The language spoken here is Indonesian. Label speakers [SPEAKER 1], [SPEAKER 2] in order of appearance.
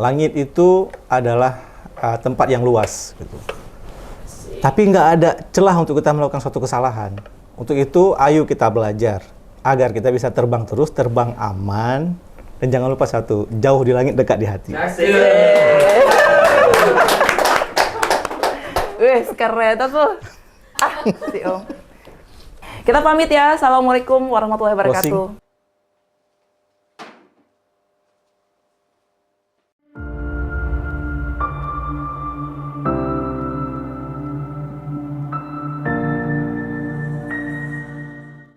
[SPEAKER 1] langit itu adalah tempat yang luas, gitu. Tapi nggak ada celah untuk kita melakukan suatu kesalahan. Untuk itu, ayo kita belajar agar kita bisa terbang terus, terbang aman, dan jangan lupa satu, jauh di langit, dekat di hati.
[SPEAKER 2] Wih, keren tuh. Si Om. Kita pamit ya. Assalamualaikum warahmatullahi wabarakatuh.